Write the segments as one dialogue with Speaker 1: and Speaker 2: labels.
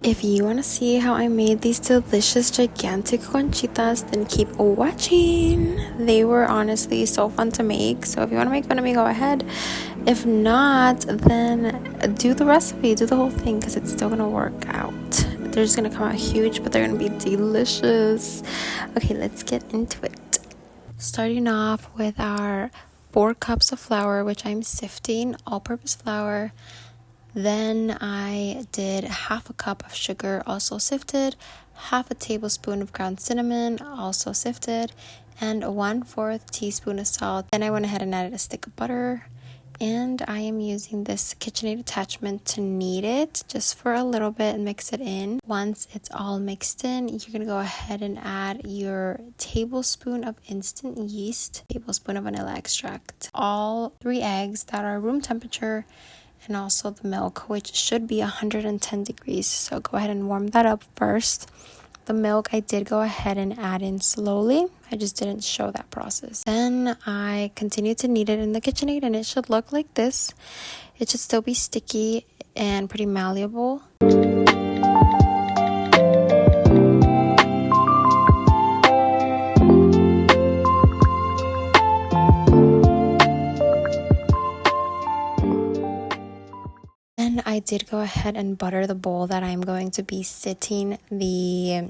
Speaker 1: If you want to see how I made these delicious gigantic conchitas, then keep watching. They were honestly so fun to make, so if you want to make fun of me, go ahead. If not, then do the recipe, do the whole thing, because it's still gonna work out. They're just gonna come out huge, but they're gonna be delicious. Okay, let's get into it. Starting off with our 4 cups of flour, which I'm sifting, all-purpose flour. Then I did half a cup of sugar, also sifted, half a tablespoon of ground cinnamon, also sifted, and 1/4 teaspoon of salt. Then I went ahead and added a stick of butter, and I am using this KitchenAid attachment to knead it just for a little bit and mix it in. Once it's all mixed in, you're gonna go ahead and add your tablespoon of instant yeast, tablespoon of vanilla extract, all 3 eggs that are room temperature, and also the milk, which should be 110 degrees. So go ahead and warm that up first. The milk I did go ahead and add in slowly. I just didn't show that process. Then I continued to knead it in the KitchenAid, and it should look like this. It should still be sticky and pretty malleable. Then I did go ahead and butter the bowl that I'm going to be sitting the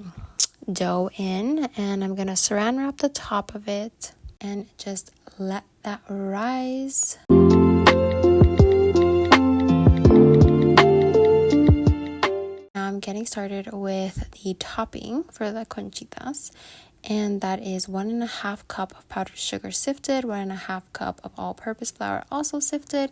Speaker 1: dough in, and I'm gonna saran wrap the top of it and just let that rise. Now I'm getting started with the topping for the conchitas, and that is 1.5 cup of powdered sugar sifted, 1.5 cup of all-purpose flour also sifted.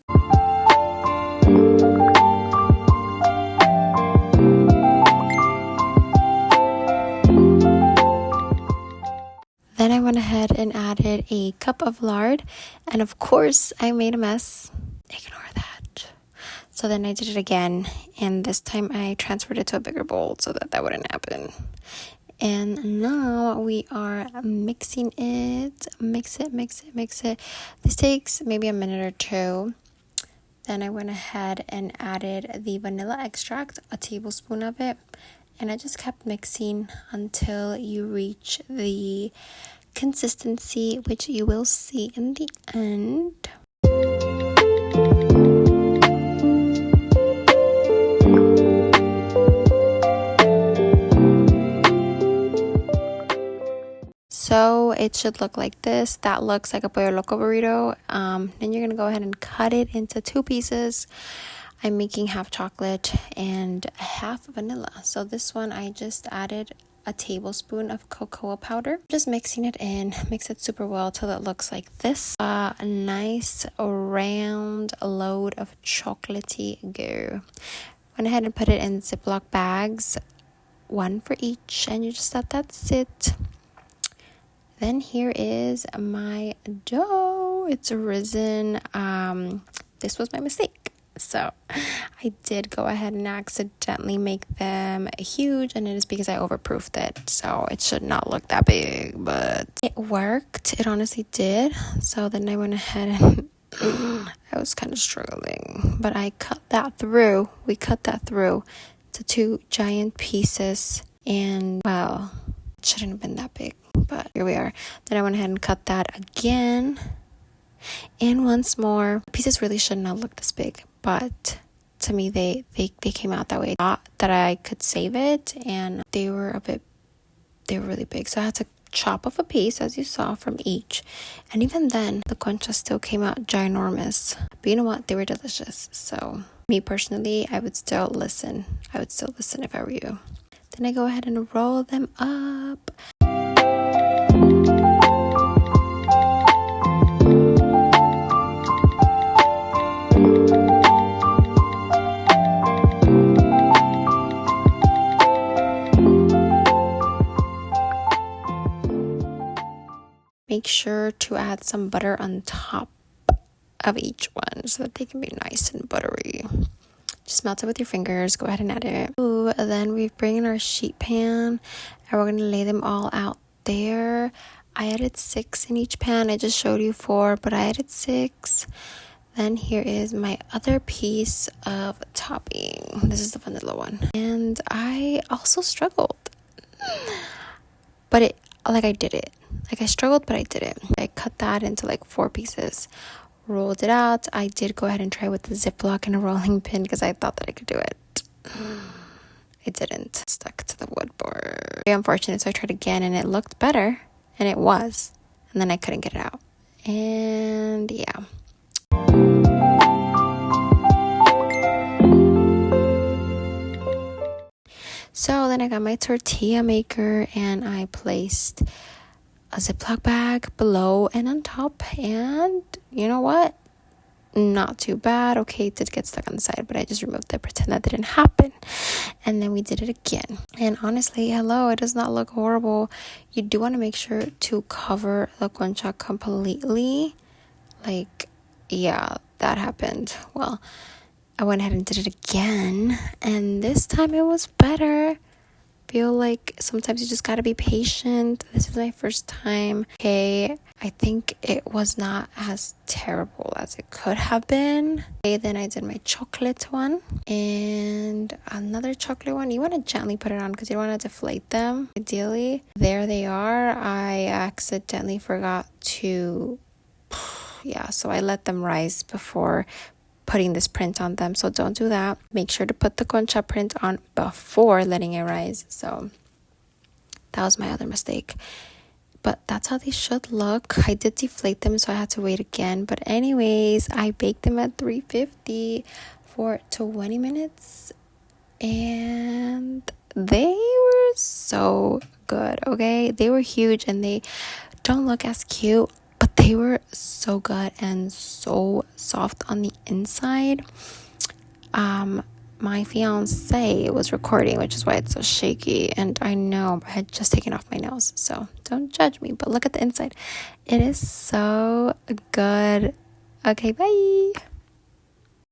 Speaker 1: Then I went ahead and added a cup of lard, and of course I made a mess. Ignore that. So then I did it again, and this time I transferred it to a bigger bowl so that wouldn't happen. And now we are mixing it. Mix it. This takes maybe a minute or 2. Then I went ahead and added the vanilla extract, a tablespoon of it, and I just kept mixing until you reach the consistency, which you will see in the end. So it should look like this. That looks like a pollo loco burrito. Then you're gonna go ahead and cut it into 2 pieces. I'm making half chocolate and half vanilla. So this one I just added a tablespoon of cocoa powder. Just mixing it in. Mix it super well till it looks like this. A nice round load of chocolatey goo. Went ahead and put it in Ziploc bags, 1 for each, and you just let that sit. Then here is my dough. It's risen. This was my mistake. So I did go ahead and accidentally make them huge, and it is because I overproofed it. So it should not look that big, but it worked. It honestly did. So then I went ahead and I was kind of struggling, but I cut that through. We cut that through to 2 giant pieces, and well, it shouldn't have been that big, but here we are. Then I went ahead and cut that again, and once more. Pieces really should not look this big, but to me they came out that way. I thought that I could save it, and they were really big, so I had to chop off a piece, as you saw, from each. And even then the conchas still came out ginormous, but you know what, they were delicious. So me personally, I would still listen if I were you. Then I go ahead and roll them up. Make sure to add some butter on top of each one so that they can be nice and buttery. Just melt it with your fingers. Go ahead and add it. Ooh, then we bring in our sheet pan, and we're going to lay them all out there. I added 6 in each pan. I just showed you 4, but I added 6. Then here is my other piece of topping. This is the vanilla one. And I also struggled. But I did it. Like, I struggled, but I did it. I cut that into like 4 pieces. Rolled it out. I did go ahead and try with the Ziploc and a rolling pin because I thought that I could do it. I didn't. It stuck to the wood board. Very unfortunate. So I tried again and it looked better. And it was. And then I couldn't get it out. And yeah. So then I got my tortilla maker and I placed a Ziploc bag below and on top. And you know what? Not too bad. Okay, it did get stuck on the side, but I just removed it, pretend that didn't happen. And then we did it again. And honestly, hello, it does not look horrible. You do want to make sure to cover the concha completely. Like, yeah, that happened. Well, I went ahead and did it again, and this time it was better. Feel like sometimes you just gotta be patient. This is my first time. Okay, I think it was not as terrible as it could have been. Okay, then I did my chocolate one and another chocolate one. You want to gently put it on because you don't want to deflate them. Ideally, there they are. I accidentally forgot to, so I let them rise before putting this print on them, so don't do that. Make sure to put the concha print on before letting it rise. So that was my other mistake, but that's how they should look. I did deflate them, so I had to wait again, but anyways, I baked them at 350 for 20 minutes and they were so good. Okay, they were huge and they don't look as cute, but they were so good and so soft on the inside. My fiance was recording, which is why it's so shaky. And I know I had just taken off my nails, so don't judge me. But look at the inside. It is so good. Okay, bye.